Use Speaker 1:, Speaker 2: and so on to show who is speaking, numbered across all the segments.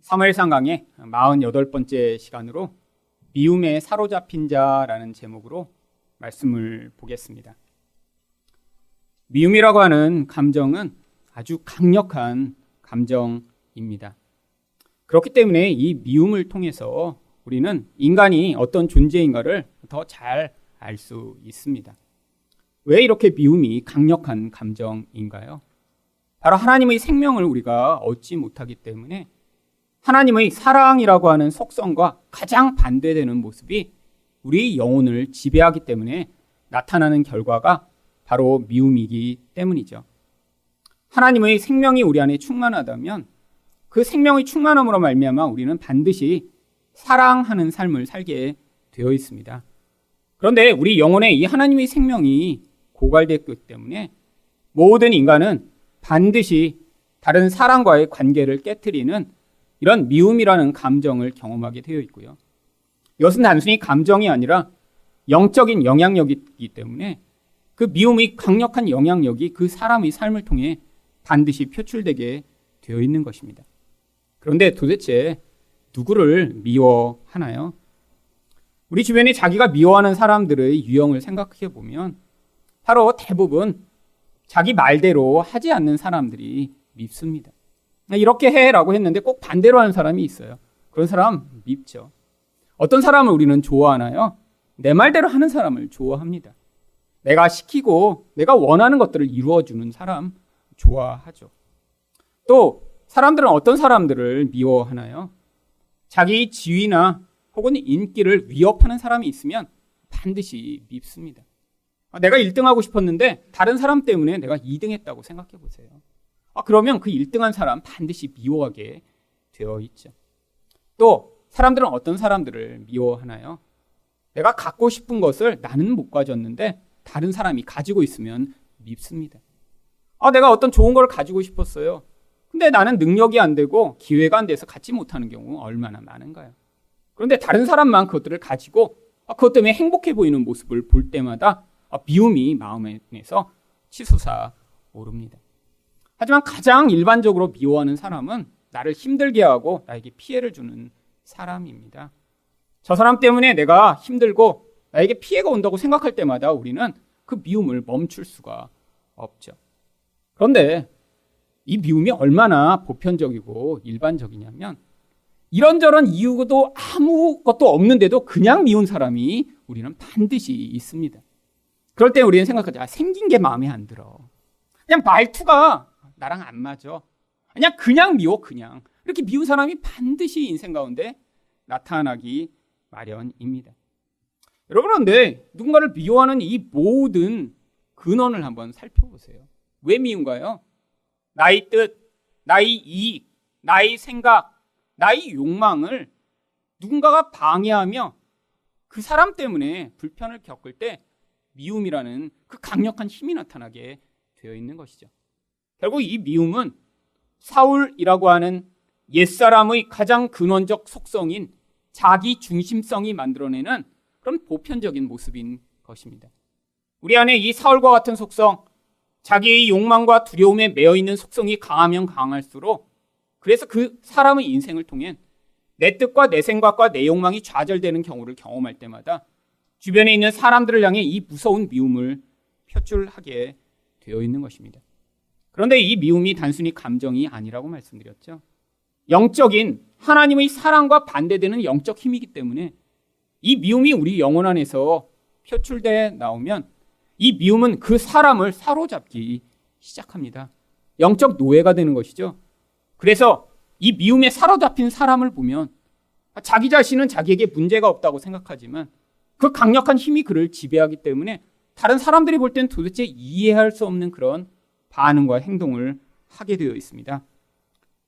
Speaker 1: 사무엘상 강의 48번째 시간으로 미움에 사로잡힌 자라는 제목으로 말씀을 보겠습니다. 미움이라고 하는 감정은 아주 강력한 감정입니다. 그렇기 때문에 이 미움을 통해서 우리는 인간이 어떤 존재인가를 더 잘 알 수 있습니다. 왜 이렇게 미움이 강력한 감정인가요? 바로 하나님의 생명을 우리가 얻지 못하기 때문에 하나님의 사랑이라고 하는 속성과 가장 반대되는 모습이 우리 영혼을 지배하기 때문에 나타나는 결과가 바로 미움이기 때문이죠. 하나님의 생명이 우리 안에 충만하다면 그 생명의 충만함으로 말미암아 우리는 반드시 사랑하는 삶을 살게 되어 있습니다. 그런데 우리 영혼에 이 하나님의 생명이 고갈됐기 때문에 모든 인간은 반드시 다른 사람과의 관계를 깨트리는 이런 미움이라는 감정을 경험하게 되어 있고요. 이것은 단순히 감정이 아니라 영적인 영향력이기 때문에 그 미움의 강력한 영향력이 그 사람의 삶을 통해 반드시 표출되게 되어 있는 것입니다. 그런데 도대체 누구를 미워하나요? 우리 주변에 자기가 미워하는 사람들의 유형을 생각해 보면 바로 대부분 자기 말대로 하지 않는 사람들이 밉습니다. 이렇게 해라고 했는데 꼭 반대로 하는 사람이 있어요. 그런 사람 밉죠. 어떤 사람을 우리는 좋아하나요? 내 말대로 하는 사람을 좋아합니다. 내가 시키고 내가 원하는 것들을 이루어주는 사람 좋아하죠. 또 사람들은 어떤 사람들을 미워하나요? 자기 지위나 혹은 인기를 위협하는 사람이 있으면 반드시 밉습니다. 내가 1등하고 싶었는데 다른 사람 때문에 내가 2등했다고 생각해 보세요. 그러면 그 1등한 사람 반드시 미워하게 되어 있죠. 또 사람들은 어떤 사람들을 미워하나요? 내가 갖고 싶은 것을 나는 못 가졌는데 다른 사람이 가지고 있으면 밉습니다. 내가 어떤 좋은 걸 가지고 싶었어요. 근데 나는 능력이 안 되고 기회가 안 돼서 갖지 못하는 경우 얼마나 많은가요? 그런데 다른 사람만 그것들을 가지고 그것 때문에 행복해 보이는 모습을 볼 때마다 미움이 마음에서 치솟아 오릅니다. 하지만 가장 일반적으로 미워하는 사람은 나를 힘들게 하고 나에게 피해를 주는 사람입니다. 저 사람 때문에 내가 힘들고 나에게 피해가 온다고 생각할 때마다 우리는 그 미움을 멈출 수가 없죠. 그런데 이 미움이 얼마나 보편적이고 일반적이냐면 이런저런 이유도 아무것도 없는데도 그냥 미운 사람이 우리는 반드시 있습니다. 그럴 때 우리는 생각하죠. 생긴 게 마음에 안 들어. 그냥 말투가 나랑 안 맞아. 그냥 미워, 그냥. 이렇게 미운 사람이 반드시 인생 가운데 나타나기 마련입니다. 여러분, 그런데 누군가를 미워하는 이 모든 근원을 한번 살펴보세요. 왜 미운가요? 나의 뜻, 나의 이익, 나의 생각, 나의 욕망을 누군가가 방해하며 그 사람 때문에 불편을 겪을 때 미움이라는 그 강력한 힘이 나타나게 되어 있는 것이죠. 결국 이 미움은 사울이라고 하는 옛사람의 가장 근원적 속성인 자기 중심성이 만들어내는 그런 보편적인 모습인 것입니다. 우리 안에 이 사울과 같은 속성, 자기의 욕망과 두려움에 매여 있는 속성이 강하면 강할수록 그래서 그 사람의 인생을 통해 내 뜻과 내 생각과 내 욕망이 좌절되는 경우를 경험할 때마다 주변에 있는 사람들을 향해 이 무서운 미움을 표출하게 되어 있는 것입니다. 그런데 이 미움이 단순히 감정이 아니라고 말씀드렸죠. 영적인 하나님의 사랑과 반대되는 영적 힘이기 때문에 이 미움이 우리 영혼 안에서 표출돼 나오면 이 미움은 그 사람을 사로잡기 시작합니다. 영적 노예가 되는 것이죠. 그래서 이 미움에 사로잡힌 사람을 보면 자기 자신은 자기에게 문제가 없다고 생각하지만 그 강력한 힘이 그를 지배하기 때문에 다른 사람들이 볼 때는 도대체 이해할 수 없는 그런 반응과 행동을 하게 되어 있습니다.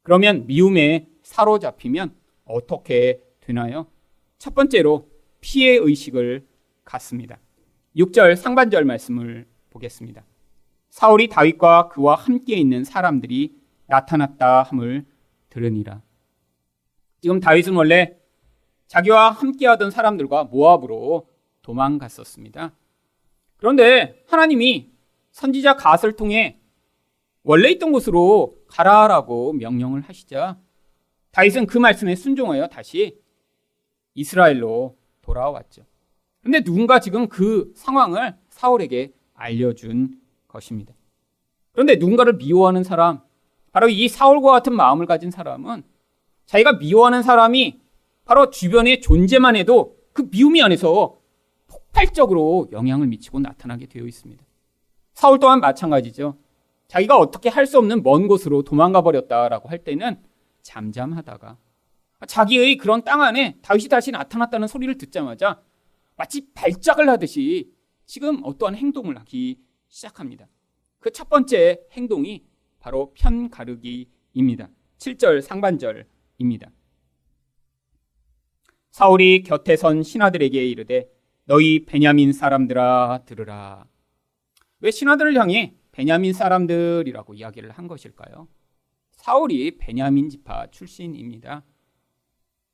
Speaker 1: 그러면 미움에 사로잡히면 어떻게 되나요? 첫 번째로 피해의식을 갖습니다. 6절 상반절 말씀을 보겠습니다. 사울이 다윗과 그와 함께 있는 사람들이 나타났다 함을 들으니라. 지금 다윗은 원래 자기와 함께하던 사람들과 모압으로 도망갔었습니다. 그런데 하나님이 선지자 갓을 통해 원래 있던 곳으로 가라라고 명령을 하시자 다윗은 그 말씀에 순종하여 다시 이스라엘로 돌아왔죠. 그런데 누군가 지금 그 상황을 사울에게 알려준 것입니다. 그런데 누군가를 미워하는 사람, 바로 이 사울과 같은 마음을 가진 사람은 자기가 미워하는 사람이 바로 주변의 존재만 해도 그 미움이 안에서 폭발적으로 영향을 미치고 나타나게 되어 있습니다. 사울 또한 마찬가지죠. 자기가 어떻게 할 수 없는 먼 곳으로 도망가 버렸다라고 할 때는 잠잠하다가 자기의 그런 땅 안에 다윗이 다시 나타났다는 소리를 듣자마자 마치 발작을 하듯이 지금 어떠한 행동을 하기 시작합니다. 그 첫 번째 행동이 바로 편가르기입니다. 7절 상반절입니다. 사울이 곁에 선 신하들에게 이르되 너희 베냐민 사람들아 들으라. 왜 신하들을 향해 베냐민 사람들이라고 이야기를 한 것일까요? 사울이 베냐민 지파 출신입니다.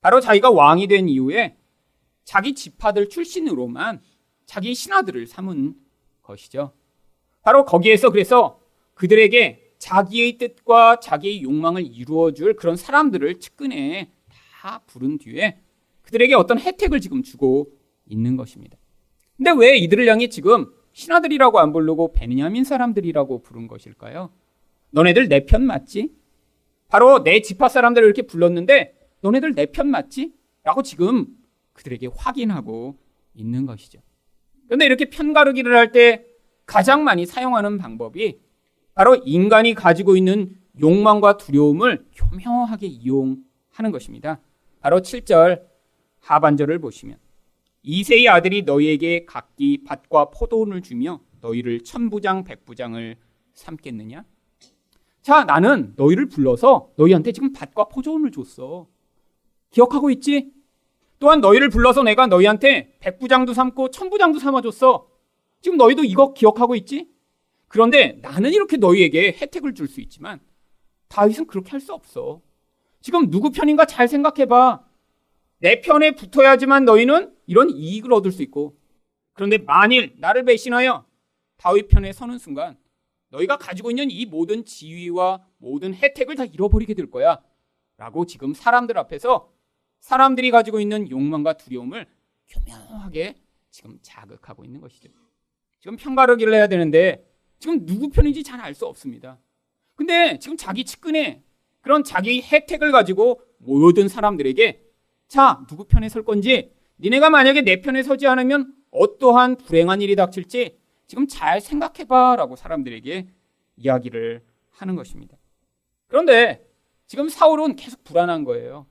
Speaker 1: 바로 자기가 왕이 된 이후에 자기 지파들 출신으로만 자기 신하들을 삼은 것이죠. 바로 거기에서 그래서 그들에게 자기의 뜻과 자기의 욕망을 이루어줄 그런 사람들을 측근에 다 부른 뒤에 그들에게 어떤 혜택을 지금 주고 있는 것입니다. 근데 왜 이들을 향해 지금 신하들이라고 안 부르고 베냐민 사람들이라고 부른 것일까요? 너네들 내 편 맞지? 바로 내 지파 사람들을 이렇게 불렀는데 너네들 내 편 맞지? 라고 지금 그들에게 확인하고 있는 것이죠. 그런데 이렇게 편가르기를 할 때 가장 많이 사용하는 방법이 바로 인간이 가지고 있는 욕망과 두려움을 교묘하게 이용하는 것입니다. 바로 7절 하반절을 보시면 이새의 아들이 너희에게 각기 밭과 포도원을 주며 너희를 천부장 백부장을 삼겠느냐? 자, 나는 너희를 불러서 너희한테 지금 밭과 포도원을 줬어. 기억하고 있지? 또한 너희를 불러서 내가 너희한테 백부장도 삼고 천부장도 삼아줬어. 지금 너희도 이거 기억하고 있지? 그런데 나는 이렇게 너희에게 혜택을 줄 수 있지만 다윗은 그렇게 할 수 없어. 지금 누구 편인가 잘 생각해봐. 내 편에 붙어야지만 너희는 이런 이익을 얻을 수 있고, 그런데 만일 나를 배신하여 다윗 편에 서는 순간 너희가 가지고 있는 이 모든 지위와 모든 혜택을 다 잃어버리게 될 거야 라고 지금 사람들 앞에서 사람들이 가지고 있는 욕망과 두려움을 교묘하게 지금 자극하고 있는 것이죠. 지금 편가르기를 해야 되는데 지금 누구 편인지 잘 알 수 없습니다. 근데 지금 자기 측근에 그런 자기 혜택을 가지고 모든 사람들에게 자, 누구 편에 설 건지, 니네가 만약에 내 편에 서지 않으면 어떠한 불행한 일이 닥칠지 지금 잘 생각해봐 라고 사람들에게 이야기를 하는 것입니다. 그런데 지금 사울은 계속 불안한 거예요.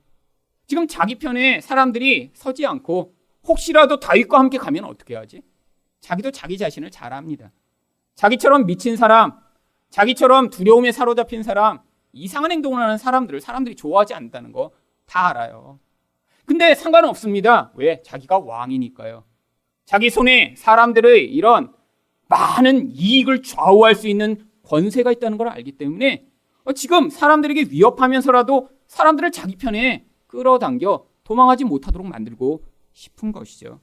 Speaker 1: 지금 자기 편에 사람들이 서지 않고 혹시라도 다윗과 함께 가면 어떻게 하지? 자기도 자기 자신을 잘 압니다. 자기처럼 미친 사람, 자기처럼 두려움에 사로잡힌 사람, 이상한 행동을 하는 사람들을 사람들이 좋아하지 않는다는 거 다 알아요. 근데 상관은 없습니다. 왜? 자기가 왕이니까요. 자기 손에 사람들의 이런 많은 이익을 좌우할 수 있는 권세가 있다는 걸 알기 때문에 지금 사람들에게 위협하면서라도 사람들을 자기 편에 끌어당겨 도망하지 못하도록 만들고 싶은 것이죠.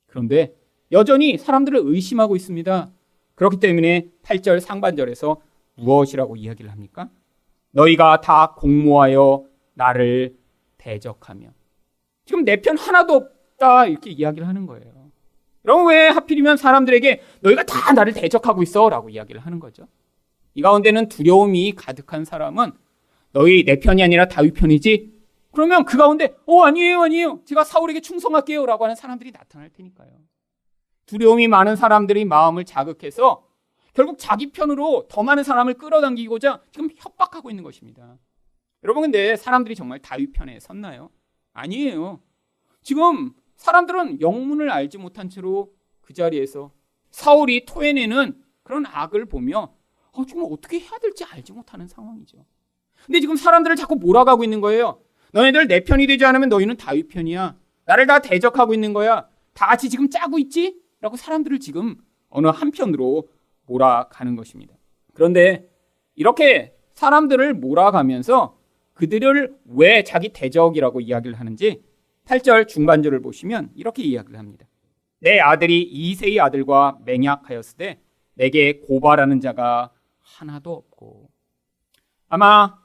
Speaker 1: 그런데 여전히 사람들을 의심하고 있습니다. 그렇기 때문에 8절 상반절에서 무엇이라고 이야기를 합니까? 너희가 다 공모하여 나를 대적하며. 지금 내 편 하나도 없다 이렇게 이야기를 하는 거예요. 그럼 왜 하필이면 사람들에게 너희가 다 나를 대적하고 있어 라고 이야기를 하는 거죠. 이 가운데는 두려움이 가득한 사람은 너희 내 편이 아니라 다윗 편이지? 그러면 그 가운데 아니에요 제가 사울에게 충성할게요 라고 하는 사람들이 나타날 테니까요. 두려움이 많은 사람들이 마음을 자극해서 결국 자기 편으로 더 많은 사람을 끌어당기고자 지금 협박하고 있는 것입니다. 여러분, 근데 사람들이 정말 다윗 편에 섰나요? 아니에요. 지금 사람들은 영문을 알지 못한 채로 그 자리에서 사울이 토해내는 그런 악을 보며 정말 어떻게 해야 될지 알지 못하는 상황이죠. 근데 지금 사람들을 자꾸 몰아가고 있는 거예요. 너희들 내 편이 되지 않으면 너희는 다윗 편이야. 나를 다 대적하고 있는 거야. 다 같이 지금 짜고 있지? 라고 사람들을 지금 어느 한편으로 몰아가는 것입니다. 그런데 이렇게 사람들을 몰아가면서 그들을 왜 자기 대적이라고 이야기를 하는지 8절 중반절을 보시면 이렇게 이야기를 합니다. 내 아들이 이새의 아들과 맹약하였으되 내게 고발하는 자가 하나도 없고. 아마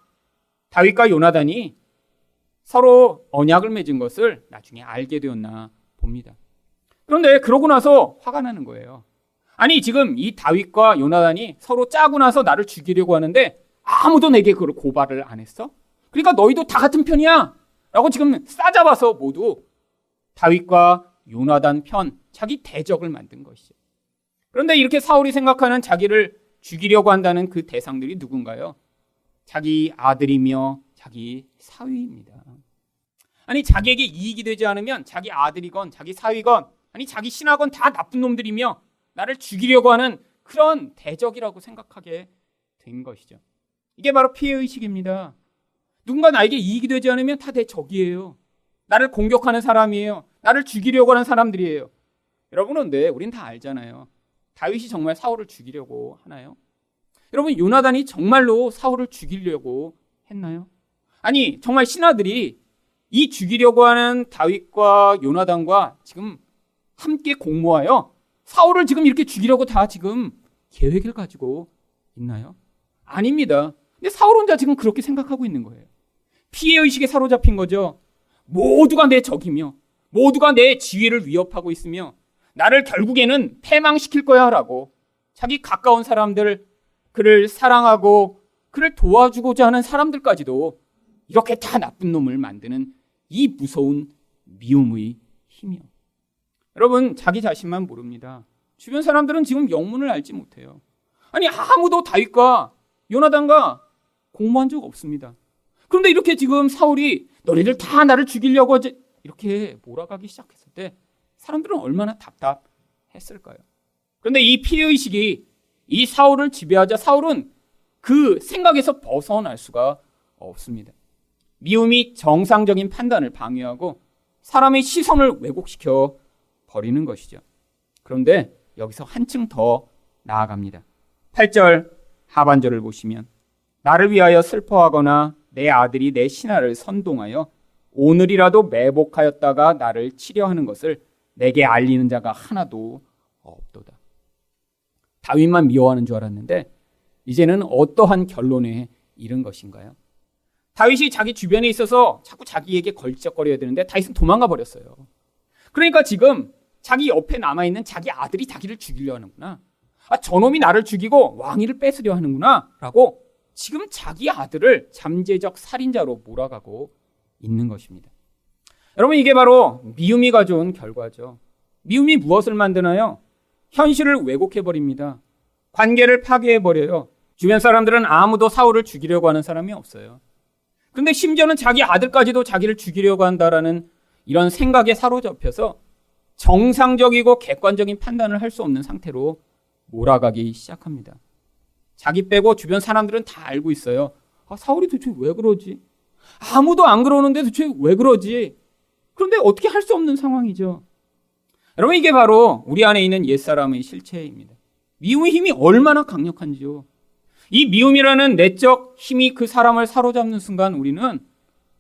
Speaker 1: 다윗과 요나단이 서로 언약을 맺은 것을 나중에 알게 되었나 봅니다. 그런데 그러고 나서 화가 나는 거예요. 아니 지금 이 다윗과 요나단이 서로 짜고 나서 나를 죽이려고 하는데 아무도 내게 그걸 고발을 안 했어? 그러니까 너희도 다 같은 편이야 라고 지금 싸잡아서 모두 다윗과 요나단 편, 자기 대적을 만든 것이죠. 그런데 이렇게 사울이 생각하는 자기를 죽이려고 한다는 그 대상들이 누군가요? 자기 아들이며 자기 사위입니다. 아니 자기에게 이익이 되지 않으면 자기 아들이건 자기 사위건 아니 자기 신하건 다 나쁜 놈들이며 나를 죽이려고 하는 그런 대적이라고 생각하게 된 것이죠. 이게 바로 피해의식입니다. 누군가 나에게 이익이 되지 않으면 다 내 적이에요. 나를 공격하는 사람이에요. 나를 죽이려고 하는 사람들이에요. 여러분 그런데 우린 다 알잖아요. 다윗이 정말 사울을 죽이려고 하나요? 여러분 요나단이 정말로 사울을 죽이려고 했나요? 아니 정말 신하들이 이 죽이려고 하는 다윗과 요나단과 지금 함께 공모하여 사울을 지금 이렇게 죽이려고 다 지금 계획을 가지고 있나요? 아닙니다. 근데 사울 혼자 지금 그렇게 생각하고 있는 거예요. 피해의식에 사로잡힌 거죠. 모두가 내 적이며 모두가 내 지위를 위협하고 있으며 나를 결국에는 패망시킬 거야 라고 자기 가까운 사람들, 그를 사랑하고 그를 도와주고자 하는 사람들까지도 이렇게 다 나쁜 놈을 만드는 이 무서운 미움의 힘이요. 여러분 자기 자신만 모릅니다. 주변 사람들은 지금 영문을 알지 못해요. 아니 아무도 다윗과 요나단과 공모한 적 없습니다. 그런데 이렇게 지금 사울이 너희들 다 나를 죽이려고 이렇게 몰아가기 시작했을 때 사람들은 얼마나 답답했을까요? 그런데 이 피해의식이 이 사울을 지배하자 사울은 그 생각에서 벗어날 수가 없습니다. 미움이 정상적인 판단을 방해하고 사람의 시선을 왜곡시켜 버리는 것이죠. 그런데 여기서 한층 더 나아갑니다. 8절 하반절을 보시면 나를 위하여 슬퍼하거나 내 아들이 내 신하를 선동하여 오늘이라도 매복하였다가 나를 치려하는 것을 내게 알리는 자가 하나도 없도다. 다윗만 미워하는 줄 알았는데 이제는 어떠한 결론에 이른 것인가요? 다윗이 자기 주변에 있어서 자꾸 자기에게 걸쩍거려야 되는데 다윗은 도망가 버렸어요. 그러니까 지금 자기 옆에 남아있는 자기 아들이 자기를 죽이려 하는구나. 저놈이 나를 죽이고 왕위를 뺏으려 하는구나 라고 지금 자기 아들을 잠재적 살인자로 몰아가고 있는 것입니다. 여러분 이게 바로 미움이 가져온 결과죠. 미움이 무엇을 만드나요? 현실을 왜곡해버립니다. 관계를 파괴해버려요. 주변 사람들은 아무도 사울을 죽이려고 하는 사람이 없어요. 그런데 심지어는 자기 아들까지도 자기를 죽이려고 한다라는 이런 생각에 사로잡혀서 정상적이고 객관적인 판단을 할 수 없는 상태로 몰아가기 시작합니다. 자기 빼고 주변 사람들은 다 알고 있어요. 사울이 도대체 왜 그러지? 아무도 안 그러는데 도대체 왜 그러지? 그런데 어떻게 할 수 없는 상황이죠. 여러분 이게 바로 우리 안에 있는 옛사람의 실체입니다. 미움의 힘이 얼마나 강력한지요. 이 미움이라는 내적 힘이 그 사람을 사로잡는 순간 우리는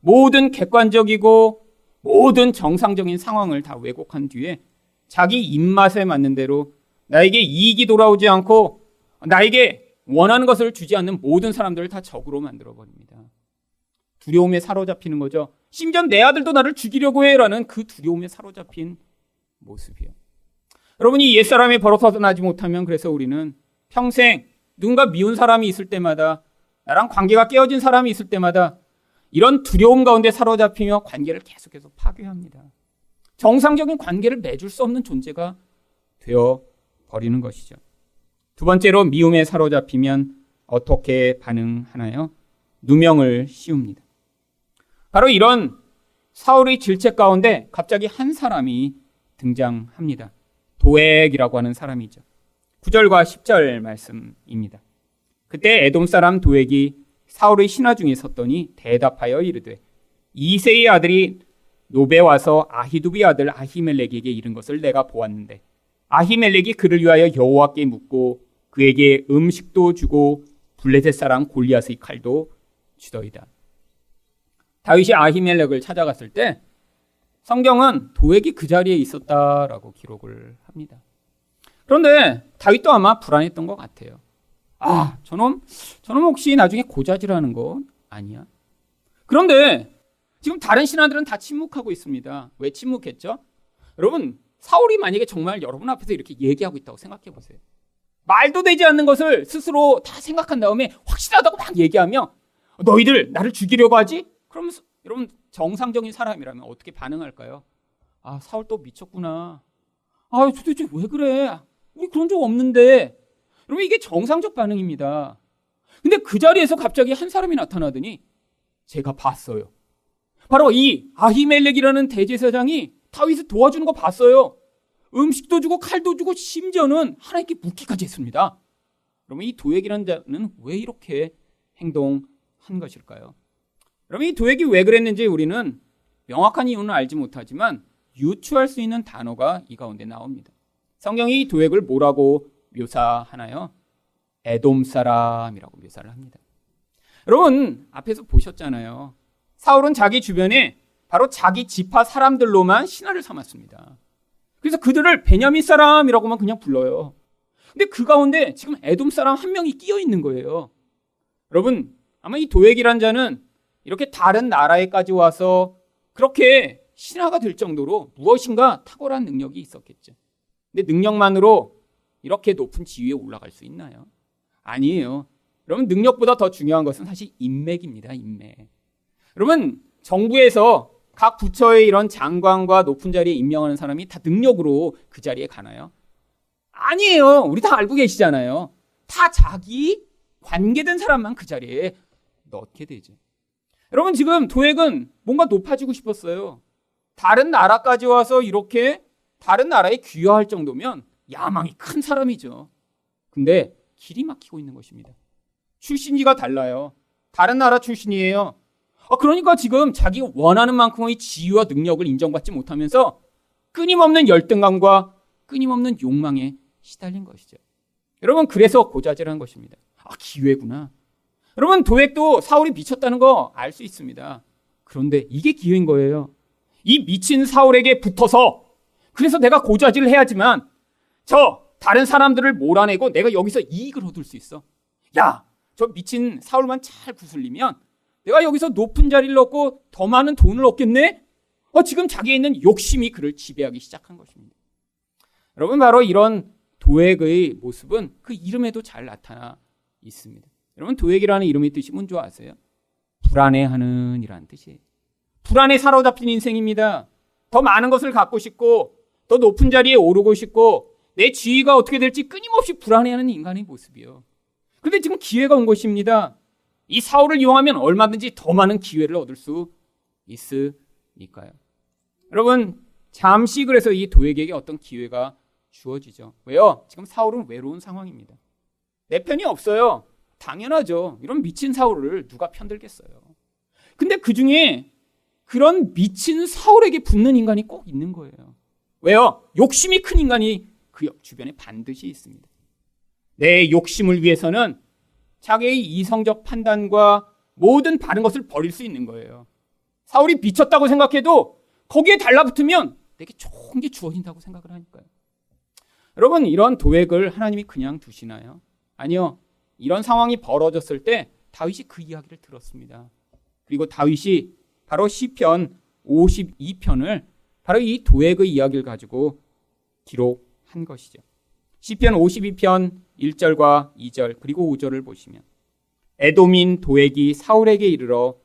Speaker 1: 모든 객관적이고 모든 정상적인 상황을 다 왜곡한 뒤에 자기 입맛에 맞는 대로 나에게 이익이 돌아오지 않고 나에게 원하는 것을 주지 않는 모든 사람들을 다 적으로 만들어버립니다. 두려움에 사로잡히는 거죠. 심지어 내 아들도 나를 죽이려고 해라는 그 두려움에 사로잡힌 모습이에요. 여러분이 옛사람이 벗어나지 못하면 그래서 우리는 평생 누군가 미운 사람이 있을 때마다 나랑 관계가 깨어진 사람이 있을 때마다 이런 두려움 가운데 사로잡히며 관계를 계속해서 파괴합니다. 정상적인 관계를 맺을 수 없는 존재가 되어버리는 것이죠. 두 번째로 미움에 사로잡히면 어떻게 반응하나요? 누명을 씌웁니다. 바로 이런 사울의 질책 가운데 갑자기 한 사람이 등장합니다. 도액이라고 하는 사람이죠. 9절과 10절 말씀입니다. 그때 에돔 사람 도액이 사울의 신하 중에 섰더니 대답하여 이르되 이새의 아들이 노베 와서 아히두비 아들 아히멜렉에게 이른 것을 내가 보았는데 아히멜렉이 그를 위하여 여호와께 묻고 그에게 음식도 주고 블레셋 사람 골리앗의 칼도 주더이다. 다윗이 아히멜렉을 찾아갔을 때 성경은 도액이 그 자리에 있었다라고 기록을 합니다. 그런데 다윗도 아마 불안했던 것 같아요. 저놈 혹시 나중에 고자질하는 거 아니야? 그런데 지금 다른 신하들은 다 침묵하고 있습니다. 왜 침묵했죠? 여러분, 사울이 만약에 정말 여러분 앞에서 이렇게 얘기하고 있다고 생각해 보세요. 말도 되지 않는 것을 스스로 다 생각한 다음에 확실하다고 막 얘기하며 너희들 나를 죽이려고 하지? 그러면서 여러분 정상적인 사람이라면 어떻게 반응할까요? 아, 사울 또 미쳤구나. 아, 도대체 왜 그래? 우리 그런 적 없는데. 여러분, 이게 정상적 반응입니다. 근데 그 자리에서 갑자기 한 사람이 나타나더니 제가 봤어요. 바로 이 아히멜렉이라는 대제사장이 다윗을 도와주는 거 봤어요. 음식도 주고 칼도 주고 심지어는 하나님께 묻기까지 했습니다. 그러면 이 도액이라는 자는 왜 이렇게 행동한 것일까요? 여러분, 이 도액이 왜 그랬는지 우리는 명확한 이유는 알지 못하지만 유추할 수 있는 단어가 이 가운데 나옵니다. 성경이 이 도액을 뭐라고 묘사하나요? 에돔 사람이라고 묘사를 합니다. 여러분, 앞에서 보셨잖아요. 사울은 자기 주변에 바로 자기 지파 사람들로만 신하를 삼았습니다. 그래서 그들을 베냐민 사람이라고만 그냥 불러요. 근데 그 가운데 지금 에돔 사람 한 명이 끼어 있는 거예요. 여러분, 아마 이 도액이란 자는 이렇게 다른 나라에까지 와서 그렇게 신하가 될 정도로 무엇인가 탁월한 능력이 있었겠죠. 근데 능력만으로 이렇게 높은 지위에 올라갈 수 있나요? 아니에요. 여러분, 능력보다 더 중요한 것은 사실 인맥입니다. 인맥. 여러분, 정부에서 각 부처의 이런 장관과 높은 자리에 임명하는 사람이 다 능력으로 그 자리에 가나요? 아니에요. 우리 다 알고 계시잖아요. 다 자기 관계된 사람만 그 자리에 넣게 되죠. 여러분, 지금 도액은 뭔가 높아지고 싶었어요. 다른 나라까지 와서 이렇게 다른 나라에 귀화할 정도면 야망이 큰 사람이죠. 근데 길이 막히고 있는 것입니다. 출신지가 달라요. 다른 나라 출신이에요. 그러니까 지금 자기 원하는 만큼의 지위와 능력을 인정받지 못하면서 끊임없는 열등감과 끊임없는 욕망에 시달린 것이죠. 여러분, 그래서 고자질한 것입니다. 기회구나. 여러분, 도액도 사울이 미쳤다는 거 알 수 있습니다. 그런데 이게 기회인 거예요. 이 미친 사울에게 붙어서 그래서 내가 고자질을 해야지만 저 다른 사람들을 몰아내고 내가 여기서 이익을 얻을 수 있어. 야, 저 미친 사울만 잘 구슬리면 내가 여기서 높은 자리를 얻고 더 많은 돈을 얻겠네? 지금 자기에 있는 욕심이 그를 지배하기 시작한 것입니다. 여러분, 바로 이런 도액의 모습은 그 이름에도 잘 나타나 있습니다. 여러분, 도액이라는 이름의 뜻이 뭔지 아세요? 불안해하는 이라는 뜻이에요. 불안에 사로잡힌 인생입니다. 더 많은 것을 갖고 싶고 더 높은 자리에 오르고 싶고 내 지위가 어떻게 될지 끊임없이 불안해하는 인간의 모습이요. 그런데 지금 기회가 온 것입니다. 이 사울을 이용하면 얼마든지 더 많은 기회를 얻을 수 있으니까요. 여러분, 잠시 그래서 이 도액에게 어떤 기회가 주어지죠. 왜요? 지금 사울은 외로운 상황입니다. 내 편이 없어요. 당연하죠. 이런 미친 사울을 누가 편들겠어요. 근데 그 중에 그런 미친 사울에게 붙는 인간이 꼭 있는 거예요. 왜요? 욕심이 큰 인간이 그 주변에 반드시 있습니다. 내 욕심을 위해서는 자기의 이성적 판단과 모든 바른 것을 버릴 수 있는 거예요. 사울이 미쳤다고 생각해도 거기에 달라붙으면 내게 좋은 게 주어진다고 생각을 하니까요. 여러분, 이런 도액을 하나님이 그냥 두시나요? 아니요. 이런 상황이 벌어졌을 때 다윗이 그 이야기를 들었습니다. 그리고 다윗이 바로 시편 52편을 바로 이 도액의 이야기를 가지고 기록한 것이죠. 시편 52편 1절과 2절 그리고 5절을 보시면 에돔인 도액이 사울에게 이르러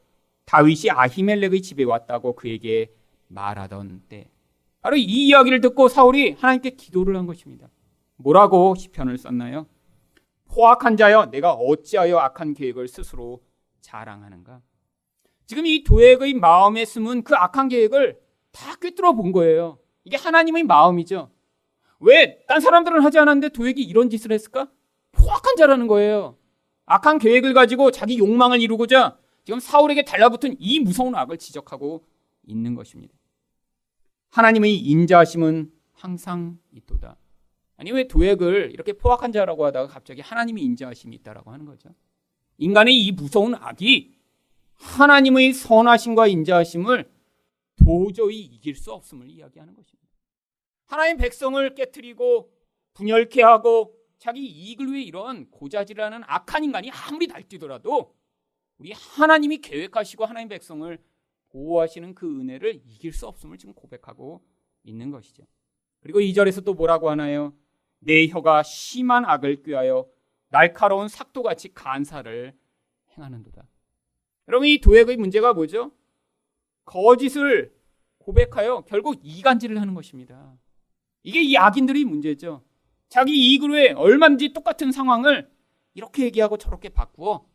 Speaker 1: 다윗이 아히멜렉의 집에 왔다고 그에게 말하던 때, 바로 이 이야기를 듣고 사울이 하나님께 기도를 한 것입니다. 뭐라고 시편을 썼나요? 포악한 자여, 내가 어찌하여 악한 계획을 스스로 자랑하는가? 지금 이 도액의 마음에 숨은 그 악한 계획을 다 꿰뚫어 본 거예요. 이게 하나님의 마음이죠. 왜 딴 사람들은 하지 않았는데 도액이 이런 짓을 했을까? 포악한 자라는 거예요. 악한 계획을 가지고 자기 욕망을 이루고자 지금 사울에게 달라붙은 이 무서운 악을 지적하고 있는 것입니다. 하나님의 인자하심은 항상 있도다. 아니, 왜 도액을 이렇게 포악한 자라고 하다가 갑자기 하나님의 인자하심이 있다라고 하는 거죠? 인간의 이 무서운 악이 하나님의 선하심과 인자하심을 도저히 이길 수 없음을 이야기하는 것입니다. 하나님 백성을 깨트리고 분열케 하고 자기 이익을 위해 이런 고자질하는 악한 인간이 아무리 날뛰더라도 우리 하나님이 계획하시고 하나님 백성을 보호하시는 그 은혜를 이길 수 없음을 지금 고백하고 있는 것이죠. 그리고 2절에서 또 뭐라고 하나요? 내 혀가 심한 악을 꾀하여 날카로운 삭도같이 간사를 행하는도다. 여러분, 이 도액의 문제가 뭐죠? 거짓을 고백하여 결국 이간질을 하는 것입니다. 이게 이 악인들의 문제죠. 자기 이익을 위해 얼마든지 똑같은 상황을 이렇게 얘기하고 저렇게 바꾸어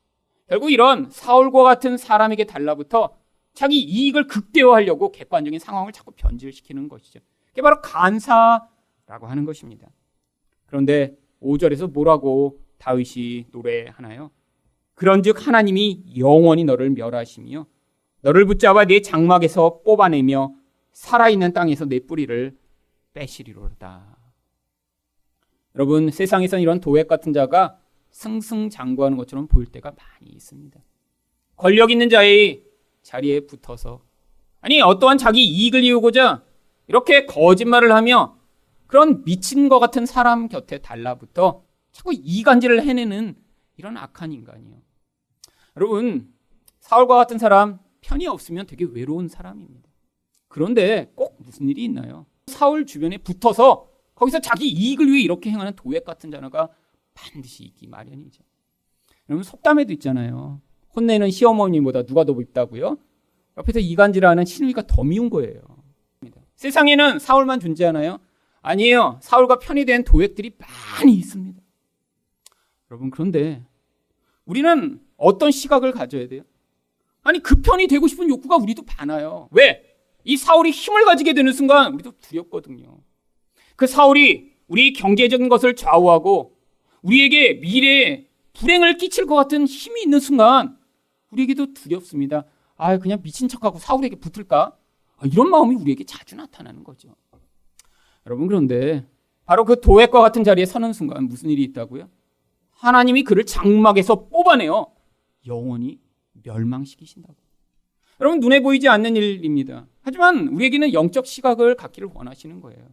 Speaker 1: 결국 이런 사울과 같은 사람에게 달라붙어 자기 이익을 극대화하려고 객관적인 상황을 자꾸 변질시키는 것이죠. 그게 바로 간사라고 하는 것입니다. 그런데 5절에서 뭐라고 다윗이 노래하나요? 그런즉 하나님이 영원히 너를 멸하시며 너를 붙잡아 네 장막에서 뽑아내며 살아있는 땅에서 내 뿌리를 빼시리로다. 여러분, 세상에서는 이런 도액 같은 자가 승승장구하는 것처럼 보일 때가 많이 있습니다. 권력 있는 자의 자리에 붙어서 어떠한 자기 이익을 이루고자 이렇게 거짓말을 하며 그런 미친 것 같은 사람 곁에 달라붙어 자꾸 이간질을 해내는 이런 악한 인간이요. 여러분, 사울과 같은 사람 편이 없으면 되게 외로운 사람입니다. 그런데 꼭 무슨 일이 있나요? 사울 주변에 붙어서 거기서 자기 이익을 위해 이렇게 행하는 도액 같은 자가 반드시 있기 마련이죠. 여러분, 속담에도 있잖아요. 혼내는 시어머니보다 누가 더 밉다고요? 옆에서 이간질하는 시누이가 더 미운 거예요. 세상에는 사울만 존재하나요? 아니에요. 사울과 편이 된 도액들이 많이 있습니다. 여러분, 그런데 우리는 어떤 시각을 가져야 돼요? 그 편이 되고 싶은 욕구가 우리도 많아요. 왜? 이 사울이 힘을 가지게 되는 순간 우리도 두렵거든요. 그 사울이 우리 경제적인 것을 좌우하고 우리에게 미래에 불행을 끼칠 것 같은 힘이 있는 순간 우리에게도 두렵습니다. 그냥 미친 척하고 사울에게 붙을까? 이런 마음이 우리에게 자주 나타나는 거죠. 여러분, 그런데 바로 그 도액과 같은 자리에 서는 순간 무슨 일이 있다고요? 하나님이 그를 장막에서 뽑아내어 영원히 멸망시키신다고. 여러분, 눈에 보이지 않는 일입니다. 하지만 우리에게는 영적 시각을 갖기를 원하시는 거예요.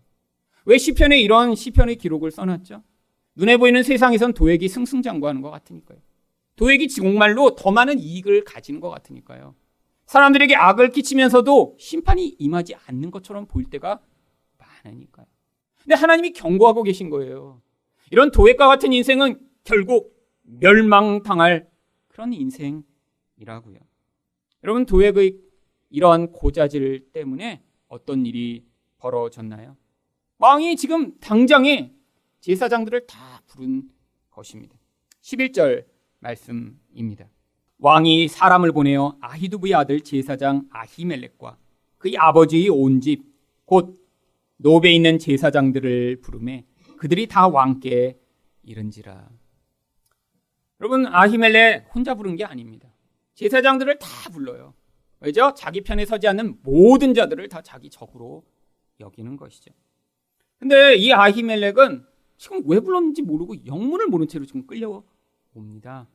Speaker 1: 왜 시편에 이런 시편의 기록을 써놨죠? 눈에 보이는 세상에선 도액이 승승장구하는 것 같으니까요. 도액이 정말로 더 많은 이익을 가지는 것 같으니까요. 사람들에게 악을 끼치면서도 심판이 임하지 않는 것처럼 보일 때가 많으니까요. 근데 하나님이 경고하고 계신 거예요. 이런 도액과 같은 인생은 결국 멸망당할 그런 인생이라고요. 여러분, 도액의 이러한 고자질 때문에 어떤 일이 벌어졌나요? 왕이 지금 당장에 제사장들을 다 부른 것입니다. 11절 말씀입니다. 왕이 사람을 보내어 아히두브의 아들 제사장 아히멜렉과 그의 아버지의 온 집 곧 노베에 있는 제사장들을 부르매 그들이 다 왕께 이른지라. 여러분, 아히멜렉 혼자 부른 게 아닙니다. 제사장들을 다 불러요. 왜죠? 자기 편에 서지 않는 모든 자들을 다 자기 적으로 여기는 것이죠. 근데 이 아히멜렉은 지금 왜 불렀는지 모르고 영문을 모른 채로 지금 끌려옵니다.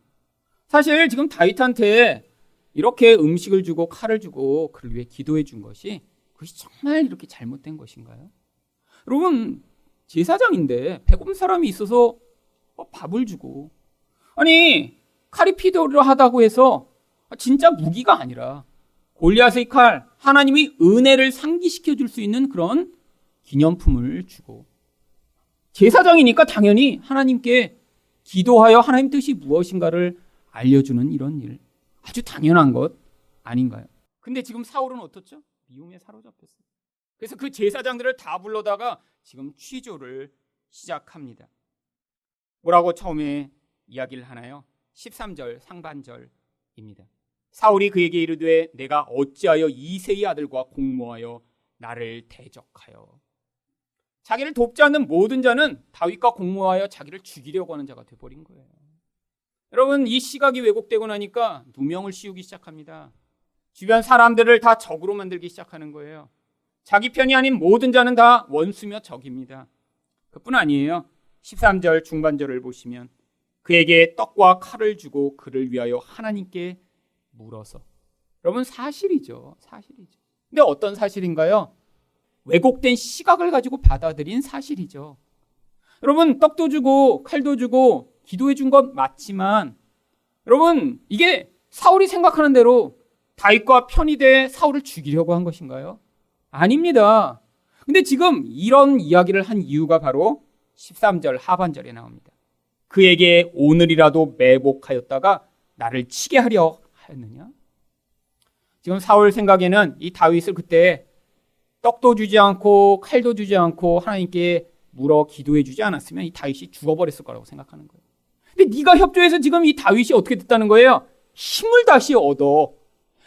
Speaker 1: 사실 지금 다윗한테 이렇게 음식을 주고 칼을 주고 그를 위해 기도해 준 것이 그것이 정말 이렇게 잘못된 것인가요? 여러분, 제사장인데 배고픈 사람이 있어서 밥을 주고 칼이 필요하다고 해서 진짜 무기가 아니라 골리앗의 칼, 하나님이 은혜를 상기시켜 줄 수 있는 그런 기념품을 주고 제사장이니까 당연히 하나님께 기도하여 하나님 뜻이 무엇인가를 알려주는 이런 일, 아주 당연한 것 아닌가요? 근데 지금 사울은 어떻죠? 미움에 사로잡혔어요. 그래서 그 제사장들을 다 불러다가 지금 취조를 시작합니다. 뭐라고 처음에 이야기를 하나요? 13절 상반절입니다. 사울이 그에게 이르되 내가 어찌하여 이새의 아들과 공모하여 나를 대적하여. 자기를 돕지 않는 모든 자는 다윗과 공모하여 자기를 죽이려고 하는 자가 되어버린 거예요. 여러분, 이 시각이 왜곡되고 나니까 누명을 씌우기 시작합니다. 주변 사람들을 다 적으로 만들기 시작하는 거예요. 자기 편이 아닌 모든 자는 다 원수며 적입니다. 그뿐 아니에요. 13절 중반절을 보시면 그에게 떡과 칼을 주고 그를 위하여 하나님께 물어서. 여러분, 사실이죠. 사실이죠. 근데 어떤 사실인가요? 왜곡된 시각을 가지고 받아들인 사실이죠. 여러분, 떡도 주고 칼도 주고 기도해 준 건 맞지만 여러분, 이게 사울이 생각하는 대로 다윗과 편이 돼 사울을 죽이려고 한 것인가요? 아닙니다. 근데 지금 이런 이야기를 한 이유가 바로 13절 하반절에 나옵니다. 그에게 오늘이라도 매복하였다가 나를 치게 하려 하였느냐? 지금 사울 생각에는 이 다윗을 그때 떡도 주지 않고 칼도 주지 않고 하나님께 물어 기도해 주지 않았으면 이 다윗이 죽어버렸을 거라고 생각하는 거예요. 근데 네가 협조해서 지금 이 다윗이 어떻게 됐다는 거예요? 힘을 다시 얻어.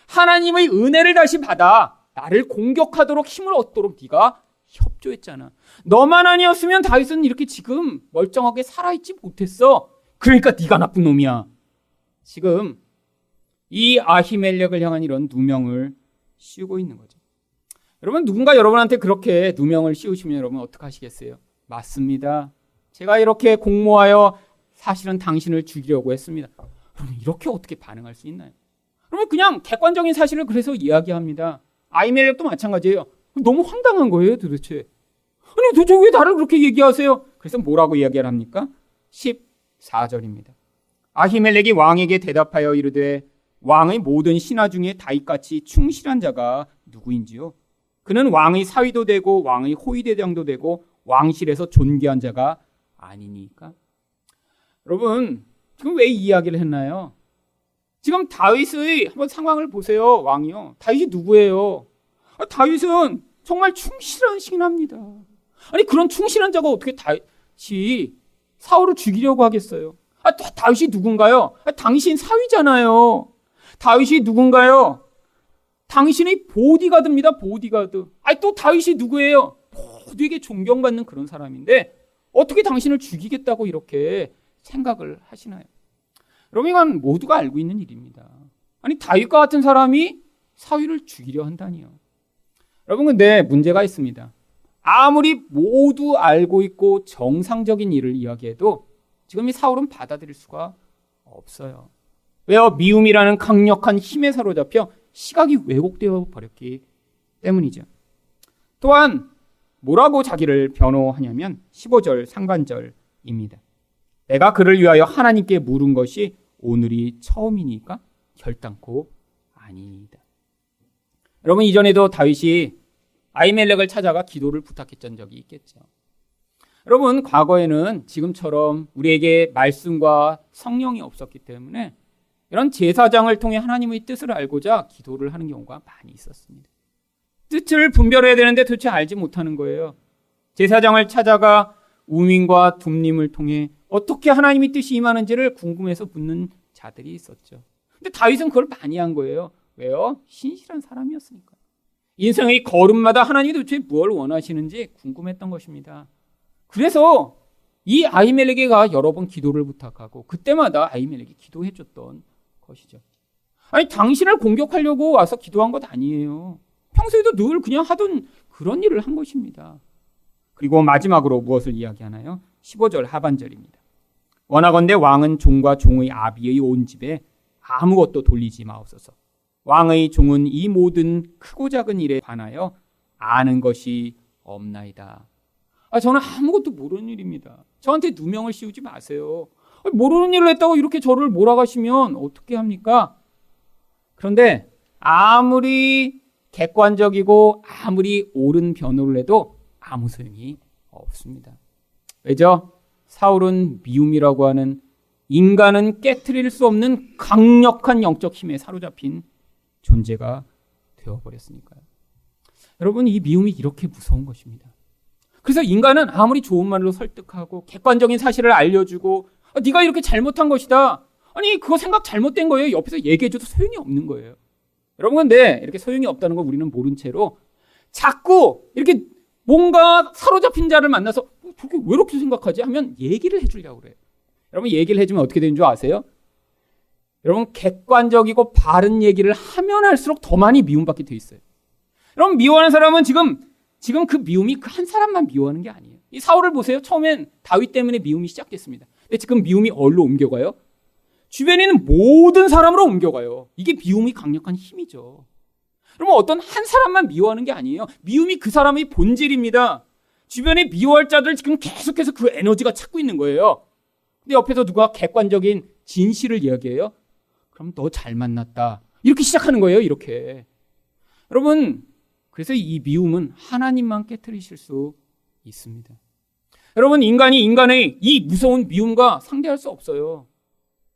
Speaker 1: 하나님의 은혜를 다시 받아. 나를 공격하도록 힘을 얻도록 네가 협조했잖아. 너만 아니었으면 다윗은 이렇게 지금 멀쩡하게 살아있지 못했어. 그러니까 네가 나쁜 놈이야. 지금 이 아히멜렉을 향한 이런 누명을 씌우고 있는 거죠. 여러분, 누군가 여러분한테 그렇게 누명을 씌우시면 여러분 어떻게 하시겠어요? 맞습니다. 제가 이렇게 공모하여 사실은 당신을 죽이려고 했습니다. 그럼 이렇게 어떻게 반응할 수 있나요? 그러면 그냥 객관적인 사실을 그래서 이야기합니다. 아히멜렉도 마찬가지예요. 너무 황당한 거예요, 도대체. 아니, 도대체 왜 나를 그렇게 얘기하세요? 그래서 뭐라고 이야기를 합니까? 14절입니다. 아히멜렉이 왕에게 대답하여 이르되 왕의 모든 신하 중에 다윗같이 충실한 자가 누구인지요? 그는 왕의 사위도 되고 왕의 호위대장도 되고 왕실에서 존귀한 자가 아니니까. 여러분, 지금 왜 이 이야기를 했나요? 지금 다윗의 한번 상황을 보세요. 왕이요. 다윗이 누구예요? 다윗은 정말 충실한 신하입니다. 아니, 그런 충실한 자가 어떻게 다윗이 사울을 죽이려고 하겠어요? 다윗이 누군가요? 당신 사위잖아요. 다윗이 누군가요? 당신의 보디가드입니다. 보디가드. 또 다윗이 누구예요? 모두에게 존경받는 그런 사람인데 어떻게 당신을 죽이겠다고 이렇게 생각을 하시나요? 여러분, 이건 모두가 알고 있는 일입니다. 아니, 다윗과 같은 사람이 사위를 죽이려 한다니요. 여러분, 근데 문제가 있습니다. 아무리 모두 알고 있고 정상적인 일을 이야기해도 지금 이 사울은 받아들일 수가 없어요. 왜요? 미움이라는 강력한 힘에 사로잡혀 시각이 왜곡되어 버렸기 때문이죠. 또한 뭐라고 자기를 변호하냐면 15절 상반절입니다. 내가 그를 위하여 하나님께 물은 것이 오늘이 처음이니까 결단코 아니다. 여러분, 이전에도 다윗이 아히멜렉을 찾아가 기도를 부탁했던 적이 있겠죠. 여러분, 과거에는 지금처럼 우리에게 말씀과 성령이 없었기 때문에 이런 제사장을 통해 하나님의 뜻을 알고자 기도를 하는 경우가 많이 있었습니다. 뜻을 분별해야 되는데 도대체 알지 못하는 거예요. 제사장을 찾아가 우민과 둠님을 통해 어떻게 하나님의 뜻이 임하는지를 궁금해서 묻는 자들이 있었죠. 근데 다윗은 그걸 많이 한 거예요. 왜요? 신실한 사람이었으니까. 인생의 걸음마다 하나님이 도대체 무엇을 원하시는지 궁금했던 것입니다. 그래서 이 아히멜렉에게 여러 번 기도를 부탁하고 그때마다 아히멜렉이 기도해 줬던 것이죠. 아니, 당신을 공격하려고 와서 기도한 것 아니에요. 평소에도 늘 그냥 하던 그런 일을 한 것입니다. 그리고 마지막으로 무엇을 이야기하나요? 15절 하반절입니다. 원하건대 왕은 종과 종의 아비의 온 집에 아무것도 돌리지 마옵소서. 왕의 종은 이 모든 크고 작은 일에 관하여 아는 것이 없나이다. 저는 아무것도 모르는 일입니다. 저한테 누명을 씌우지 마세요. 모르는 일을 했다고 이렇게 저를 몰아가시면 어떻게 합니까? 그런데 아무리 객관적이고 아무리 옳은 변호를 해도 아무 소용이 없습니다. 왜죠? 사울은 미움이라고 하는 인간은 깨트릴 수 없는 강력한 영적 힘에 사로잡힌 존재가 되어버렸으니까요. 여러분, 이 미움이 이렇게 무서운 것입니다. 그래서 인간은 아무리 좋은 말로 설득하고 객관적인 사실을 알려주고 네가 이렇게 잘못한 것이다. 아니, 그거 생각 잘못된 거예요. 옆에서 얘기해줘도 소용이 없는 거예요. 여러분, 근데 이렇게 소용이 없다는 걸 우리는 모른 채로 자꾸 이렇게 뭔가 사로잡힌 자를 만나서 저게 왜 이렇게 생각하지? 하면 얘기를 해주려고 그래요. 여러분, 얘기를 해주면 어떻게 되는 줄 아세요? 여러분, 객관적이고 바른 얘기를 하면 할수록 더 많이 미움받게 돼 있어요. 여러분, 미워하는 사람은 지금 그 미움이 그 한 사람만 미워하는 게 아니에요. 이 사울을 보세요. 처음엔 다윗 때문에 미움이 시작됐습니다. 근데 지금 미움이 어디로 옮겨가요? 주변에 있는 모든 사람으로 옮겨가요. 이게 미움이 강력한 힘이죠. 그러면 어떤 한 사람만 미워하는 게 아니에요. 미움이 그 사람의 본질입니다. 주변에 미워할 자들 지금 계속해서 그 에너지가 찾고 있는 거예요. 근데 옆에서 누가 객관적인 진실을 이야기해요? 그럼 너 잘 만났다. 이렇게 시작하는 거예요. 이렇게. 여러분, 그래서 이 미움은 하나님만 깨트리실 수 있습니다. 여러분, 인간이 인간의 이 무서운 미움과 상대할 수 없어요.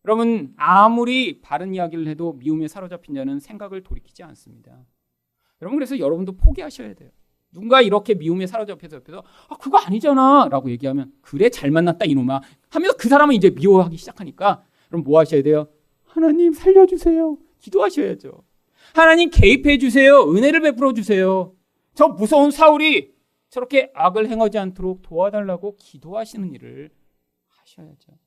Speaker 1: 여러분, 아무리 바른 이야기를 해도 미움에 사로잡힌 자는 생각을 돌이키지 않습니다. 여러분, 그래서 여러분도 포기하셔야 돼요. 누군가 이렇게 미움에 사로잡혀서 옆에서 그거 아니잖아 라고 얘기하면 그래 잘 만났다 이놈아 하면서 그 사람은 이제 미워하기 시작하니까 그럼 뭐 하셔야 돼요? 하나님 살려주세요. 기도하셔야죠. 하나님 개입해 주세요. 은혜를 베풀어 주세요. 저 무서운 사울이 저렇게 악을 행하지 않도록 도와달라고 기도하시는 일을 하셔야죠.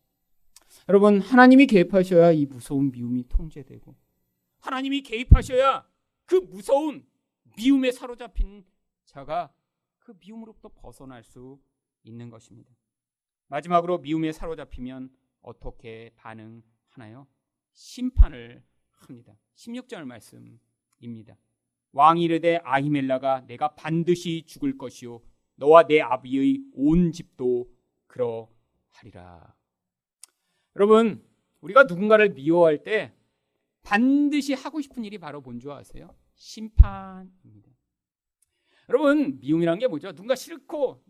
Speaker 1: 여러분, 하나님이 개입하셔야 이 무서운 미움이 통제되고 하나님이 개입하셔야 그 무서운 미움에 사로잡힌 자가 그 미움으로부터 벗어날 수 있는 것입니다. 마지막으로 미움에 사로잡히면 어떻게 반응하나요? 심판을 합니다. 16절 말씀입니다. 왕이 이르되 아히멜라가 내가 반드시 죽을 것이요 너와 내 아비의 온 집도 그러하리라. 여러분, 우리가 누군가를 미워할 때 반드시 하고 싶은 일이 바로 뭔지 아세요? 심판입니다. 여러분, 미움이란 게 뭐죠? 누군가 싫고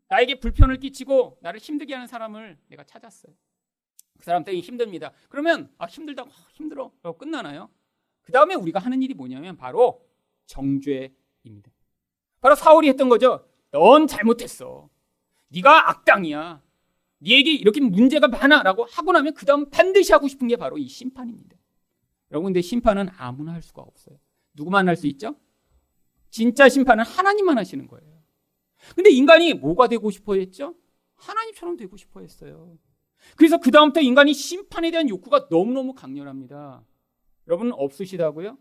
Speaker 1: 나에게 불편을 끼치고 나를 힘들게 하는 사람을 내가 찾았어요. 그 사람 때문에 힘듭니다. 그러면 힘들다, 힘들어 라고 끝나나요? 그 다음에 우리가 하는 일이 뭐냐면 바로 정죄입니다. 바로 사울이 했던 거죠. 넌 잘못했어. 네가 악당이야. 네에게 이렇게 문제가 많아 라고 하고 나면 그 다음 반드시 하고 싶은 게 바로 이 심판입니다. 여러분, 근데 심판은 아무나 할 수가 없어요. 누구만 할 수 있죠? 진짜 심판은 하나님만 하시는 거예요. 근데 인간이 뭐가 되고 싶어 했죠? 하나님처럼 되고 싶어 했어요. 그래서 그 다음부터 인간이 심판에 대한 욕구가 너무너무 강렬합니다. 여러분 없으시다고요?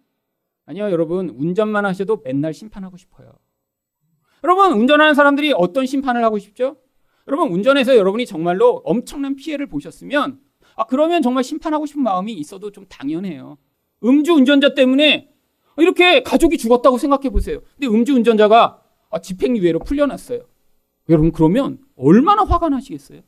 Speaker 1: 아니요, 여러분 운전만 하셔도 맨날 심판하고 싶어요. 여러분, 운전하는 사람들이 어떤 심판을 하고 싶죠? 여러분, 운전해서 여러분이 정말로 엄청난 피해를 보셨으면 그러면 정말 심판하고 싶은 마음이 있어도 좀 당연해요. 음주운전자 때문에 이렇게 가족이 죽었다고 생각해 보세요. 근데 음주운전자가 집행유예로 풀려났어요. 여러분, 그러면 얼마나 화가 나시겠어요?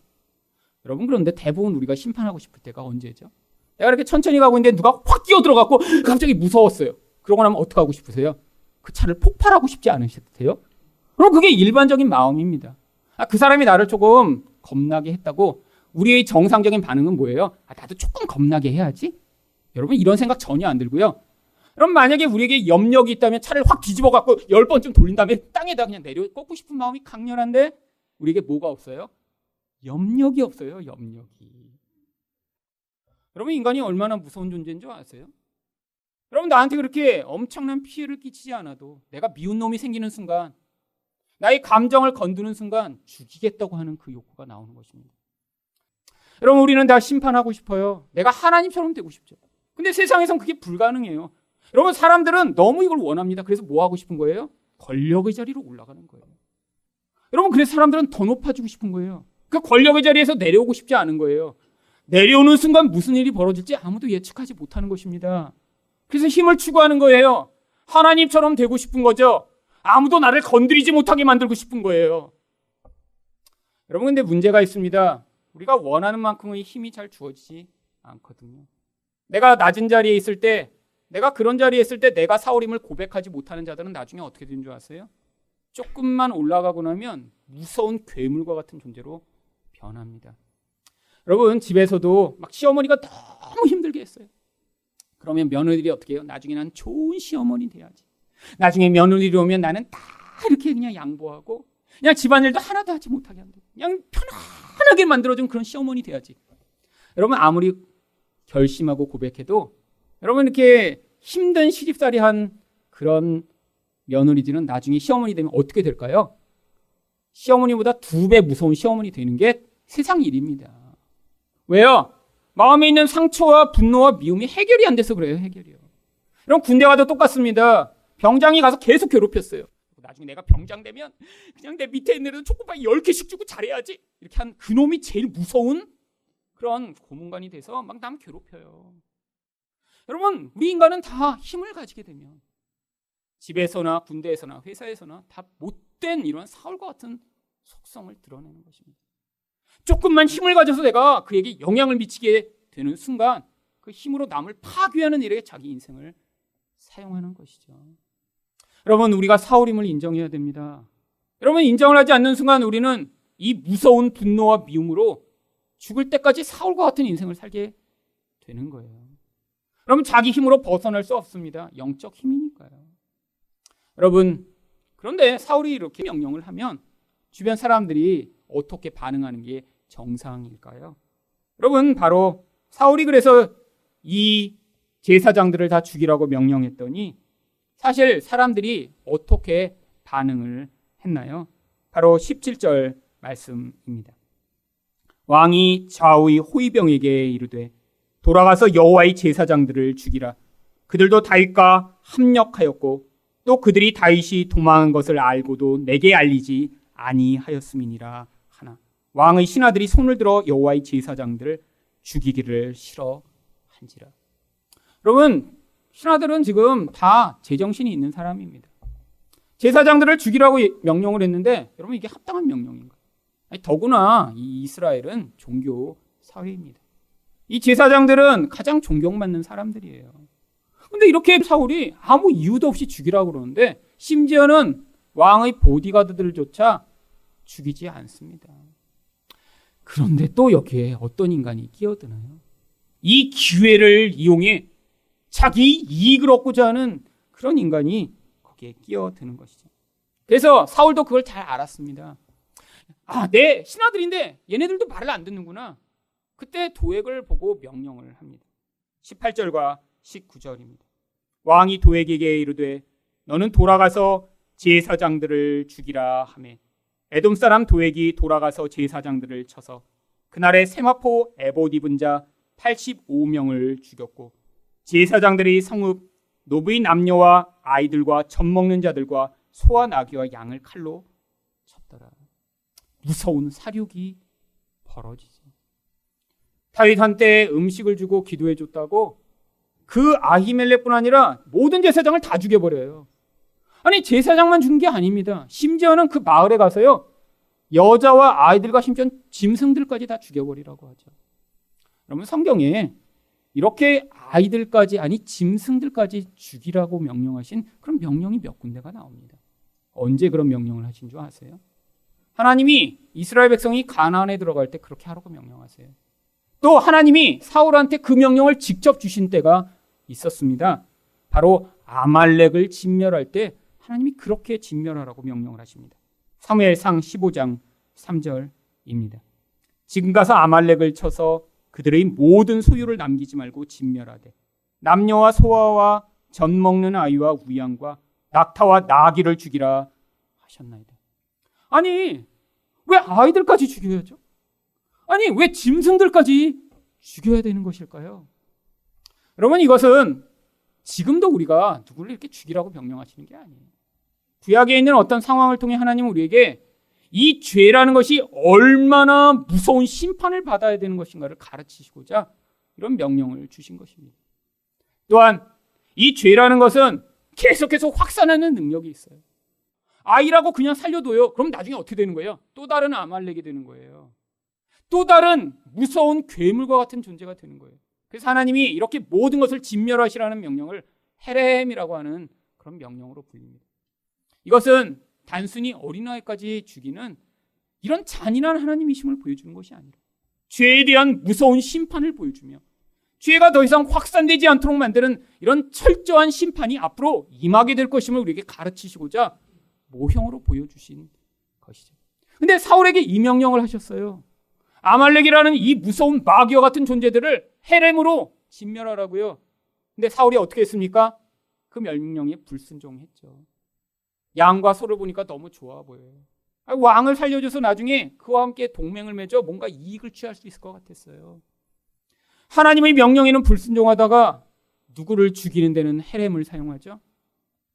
Speaker 1: 여러분, 그런데 대부분 우리가 심판하고 싶을 때가 언제죠? 내가 이렇게 천천히 가고 있는데 누가 확 끼어들어갖고 갑자기 무서웠어요. 그러고 나면 어떻게 하고 싶으세요? 그 차를 폭발하고 싶지 않으세요? 그럼 그게 일반적인 마음입니다. 그 사람이 나를 조금 겁나게 했다고 우리의 정상적인 반응은 뭐예요? 나도 조금 겁나게 해야지? 여러분, 이런 생각 전혀 안 들고요. 그럼 만약에 우리에게 염력이 있다면 차를 확 뒤집어갖고 10번쯤 돌린 다음에 땅에다 그냥 내려 꽂고 싶은 마음이 강렬한데 우리에게 뭐가 없어요? 염력이 없어요. 염력이. 여러분, 인간이 얼마나 무서운 존재인 줄 아세요? 여러분, 나한테 그렇게 엄청난 피해를 끼치지 않아도 내가 미운 놈이 생기는 순간, 나의 감정을 건드는 순간 죽이겠다고 하는 그 욕구가 나오는 것입니다. 여러분, 우리는 다 심판하고 싶어요. 내가 하나님처럼 되고 싶죠. 근데 세상에선 그게 불가능해요. 여러분, 사람들은 너무 이걸 원합니다. 그래서 뭐 하고 싶은 거예요? 권력의 자리로 올라가는 거예요. 여러분, 그래서 사람들은 더 높아지고 싶은 거예요. 그 권력의 자리에서 내려오고 싶지 않은 거예요. 내려오는 순간 무슨 일이 벌어질지 아무도 예측하지 못하는 것입니다. 그래서 힘을 추구하는 거예요. 하나님처럼 되고 싶은 거죠. 아무도 나를 건드리지 못하게 만들고 싶은 거예요. 여러분, 근데 문제가 있습니다. 우리가 원하는 만큼의 힘이 잘 주어지지 않거든요. 내가 낮은 자리에 있을 때, 내가 그런 자리에 있을 때 내가 사울임을 고백하지 못하는 자들은 나중에 어떻게 되는 줄 아세요? 조금만 올라가고 나면 무서운 괴물과 같은 존재로 변합니다. 여러분, 집에서도 막 시어머니가 너무 힘들게 했어요. 그러면 며느리들이 어떻게 해요? 나중에 난 좋은 시어머니 돼야지. 나중에 며느리로 오면 나는 다 이렇게 그냥 양보하고 그냥 집안일도 하나도 하지 못하게 한다. 그냥 편안하게 만들어준 그런 시어머니 돼야지. 여러분, 아무리 결심하고 고백해도 여러분, 이렇게 힘든 시집살이 한 그런 며느리들은 나중에 시어머니 되면 어떻게 될까요? 시어머니보다 2배 무서운 시어머니 되는 게 세상 일입니다. 왜요? 마음에 있는 상처와 분노와 미움이 해결이 안 돼서 그래요. 해결이요. 여러분, 군대 가도 똑같습니다. 병장이 가서 계속 괴롭혔어요. 나중에 내가 병장 되면 그냥 내 밑에 있는 애들 초코파이 10개씩 주고 잘해야지. 이렇게 한 그놈이 제일 무서운 그런 고문관이 돼서 막 남 괴롭혀요. 여러분, 우리 인간은 다 힘을 가지게 되면 집에서나 군대에서나 회사에서나 다 못된 이런 사울과 같은 속성을 드러내는 것입니다. 조금만 힘을 가져서 내가 그에게 영향을 미치게 되는 순간 그 힘으로 남을 파괴하는 일에 자기 인생을 사용하는 것이죠. 여러분, 우리가 사울임을 인정해야 됩니다. 여러분, 인정을 하지 않는 순간 우리는 이 무서운 분노와 미움으로 죽을 때까지 사울과 같은 인생을 살게 되는 거예요. 여러분, 자기 힘으로 벗어날 수 없습니다. 영적 힘이니까요. 여러분, 그런데 사울이 이렇게 명령을 하면 주변 사람들이 어떻게 반응하는 게 정상일까요? 여러분, 바로 사울이 그래서 이 제사장들을 다 죽이라고 명령했더니 사실 사람들이 어떻게 반응을 했나요? 바로 17절 말씀입니다. 왕이 좌우의 호위병에게 이르되 돌아가서 여호와의 제사장들을 죽이라. 그들도 다윗과 합력하였고 또 그들이 다윗이 도망한 것을 알고도 내게 알리지 아니하였음이니라 하나. 왕의 신하들이 손을 들어 여호와의 제사장들을 죽이기를 싫어한지라. 여러분, 신하들은 지금 다 제정신이 있는 사람입니다. 제사장들을 죽이라고 명령을 했는데 여러분, 이게 합당한 명령인가요? 더구나 이 이스라엘은 종교 사회입니다. 이 제사장들은 가장 존경받는 사람들이에요. 근데 이렇게 사울이 아무 이유도 없이 죽이라고 그러는데 심지어는 왕의 보디가드들조차 죽이지 않습니다. 그런데 또 여기에 어떤 인간이 끼어드나요? 이 기회를 이용해 자기 이익을 얻고자 하는 그런 인간이 거기에 끼어드는 것이죠. 그래서 사울도 그걸 잘 알았습니다. 내 신하들인데 얘네들도 말을 안 듣는구나. 그때 도액을 보고 명령을 합니다. 18절과 19절입니다. 왕이 도액에게 이르되 너는 돌아가서 제사장들을 죽이라 하매 에돔 사람 도액이 돌아가서 제사장들을 쳐서 그날에 세마포 에봇 입은 자 85명을 죽였고 제사장들이 성읍 노부인 남녀와 아이들과 젖 먹는 자들과 소와 나귀와 양을 칼로 쳤더라. 무서운 사륙이 벌어지죠. 다윗 한때 음식을 주고 기도해 줬다고 그 아히멜렉뿐 아니라 모든 제사장을 다 죽여버려요. 아니, 제사장만 죽은 게 아닙니다. 심지어는 그 마을에 가서요, 여자와 아이들과 심지어 짐승들까지 다 죽여버리라고 하죠. 여러분, 성경에 이렇게 아이들까지, 아니 짐승들까지 죽이라고 명령하신 그런 명령이 몇 군데가 나옵니다. 언제 그런 명령을 하신 줄 아세요? 하나님이 이스라엘 백성이 가나안에 들어갈 때 그렇게 하라고 명령하세요. 또 하나님이 사울한테 그 명령을 직접 주신 때가 있었습니다. 바로 아말렉을 진멸할 때 하나님이 그렇게 진멸하라고 명령을 하십니다. 사무엘상 15장 3절입니다. 지금 가서 아말렉을 쳐서 그들의 모든 소유를 남기지 말고 진멸하되 남녀와 소아와 젖 먹는 아이와 우양과 낙타와 나귀를 죽이라 하셨나이다. 아니, 왜 아이들까지 죽여야죠? 아니, 왜 짐승들까지 죽여야 되는 것일까요? 여러분, 이것은 지금도 우리가 누구를 이렇게 죽이라고 명령하시는 게 아니에요. 구약에 있는 어떤 상황을 통해 하나님은 우리에게 이 죄라는 것이 얼마나 무서운 심판을 받아야 되는 것인가를 가르치시고자 이런 명령을 주신 것입니다. 또한 이 죄라는 것은 계속해서 확산하는 능력이 있어요. 아이라고 그냥 살려둬요. 그럼 나중에 어떻게 되는 거예요? 또 다른 아말렉이 되는 거예요. 또 다른 무서운 괴물과 같은 존재가 되는 거예요. 그래서 하나님이 이렇게 모든 것을 진멸하시라는 명령을 헤렘이라고 하는 그런 명령으로 불립니다. 이것은 단순히 어린아이까지 죽이는 이런 잔인한 하나님이심을 보여주는 것이 아니라 죄에 대한 무서운 심판을 보여주며 죄가 더 이상 확산되지 않도록 만드는 이런 철저한 심판이 앞으로 임하게 될 것임을 우리에게 가르치시고자 모형으로 보여주신 것이죠. 근데 사울에게 이 명령을 하셨어요. 아말렉이라는 이 무서운 마귀와 같은 존재들을 헤렘으로 진멸하라고요. 근데 사울이 어떻게 했습니까? 그 명령에 불순종했죠. 양과 소를 보니까 너무 좋아 보여요. 왕을 살려줘서 나중에 그와 함께 동맹을 맺어 뭔가 이익을 취할 수 있을 것 같았어요. 하나님의 명령에는 불순종하다가 누구를 죽이는 데는 헤렘을 사용하죠.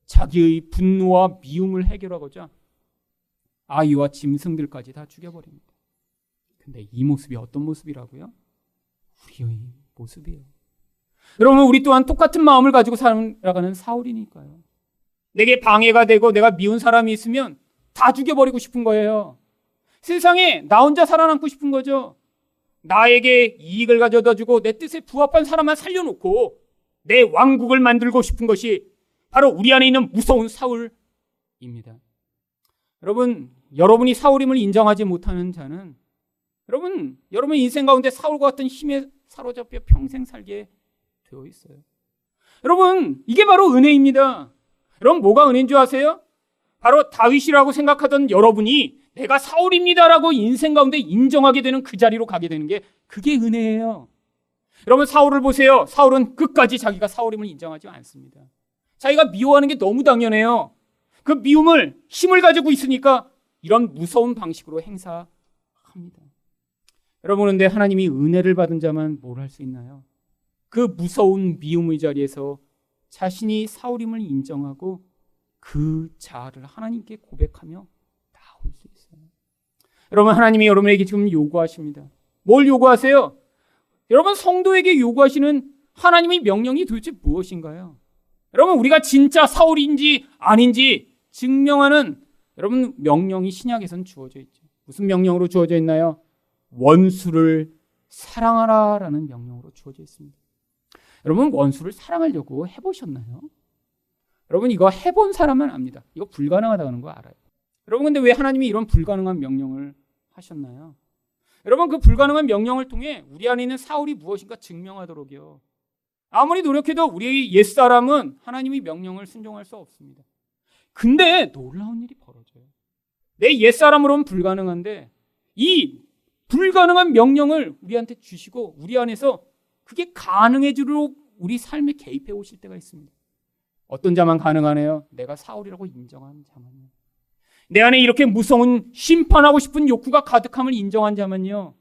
Speaker 1: 자기의 분노와 미움을 해결하고자 아이와 짐승들까지 다 죽여버립니다. 근데 이 모습이 어떤 모습이라고요? 우리의 모습이에요. 여러분, 우리 또한 똑같은 마음을 가지고 살아가는 사울이니까요. 내게 방해가 되고 내가 미운 사람이 있으면 다 죽여버리고 싶은 거예요. 세상에 나 혼자 살아남고 싶은 거죠. 나에게 이익을 가져다 주고 내 뜻에 부합한 사람만 살려놓고 내 왕국을 만들고 싶은 것이 바로 우리 안에 있는 무서운 사울입니다. 여러분, 여러분이 사울임을 인정하지 못하는 자는 여러분 인생 가운데 사울과 같은 힘에 사로잡혀 평생 살게 되어 있어요. 여러분, 이게 바로 은혜입니다. 여러분, 뭐가 은혜인 줄 아세요? 바로 다윗이라고 생각하던 여러분이 내가 사울입니다라고 인생 가운데 인정하게 되는 그 자리로 가게 되는 게 그게 은혜예요. 여러분, 사울을 보세요. 사울은 끝까지 자기가 사울임을 인정하지 않습니다. 자기가 미워하는 게 너무 당연해요. 그 미움을 힘을 가지고 있으니까 이런 무서운 방식으로 행사합니다. 여러분, 그런데 하나님이 은혜를 받은 자만 뭘 할 수 있나요? 그 무서운 미움의 자리에서 자신이 사울임을 인정하고 그 자아를 하나님께 고백하며 나올 수 있어요. 여러분, 하나님이 여러분에게 지금 요구하십니다. 뭘 요구하세요? 여러분, 성도에게 요구하시는 하나님의 명령이 도대체 무엇인가요? 여러분, 우리가 진짜 사울인지 아닌지 증명하는 여러분 명령이 신약에선 주어져 있죠. 무슨 명령으로 주어져 있나요? 원수를 사랑하라라는 명령으로 주어져 있습니다. 여러분, 원수를 사랑하려고 해보셨나요? 여러분, 이거 해본 사람만 압니다. 이거 불가능하다는 거 알아요. 여러분, 근데 왜 하나님이 이런 불가능한 명령을 하셨나요? 여러분, 그 불가능한 명령을 통해 우리 안에 있는 사울이 무엇인가 증명하도록요. 아무리 노력해도 우리 옛사람은 하나님의 명령을 순종할 수 없습니다. 근데 놀라운 일이 벌어져요. 내 옛사람으로는 불가능한데 이 불가능한 명령을 우리한테 주시고 우리 안에서 그게 가능해지도록 우리 삶에 개입해 오실 때가 있습니다. 어떤 자만 가능하네요? 내가 사울이라고 인정한 자만요. 내 안에 이렇게 무서운 심판하고 싶은 욕구가 가득함을 인정한 자만요.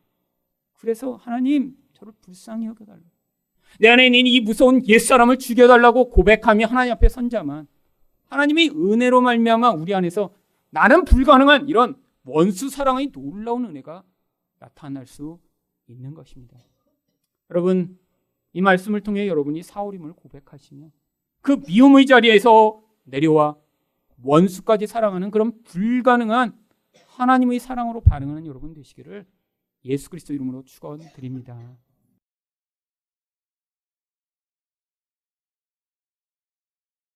Speaker 1: 그래서 하나님, 저를 불쌍히 여겨달라고, 내 안에 있는 이 무서운 옛사람을 죽여달라고 고백하며 하나님 앞에 선 자만 하나님이 은혜로 말미암아 우리 안에서 나는 불가능한 이런 원수 사랑의 놀라운 은혜가 나타날 수 있는 것입니다. 여러분, 이 말씀을 통해 여러분이 사울임을 고백하시며 그 미움의 자리에서 내려와 원수까지 사랑하는 그런 불가능한 하나님의 사랑으로 반응하는 여러분 되시기를 예수 그리스도 이름으로 축원드립니다.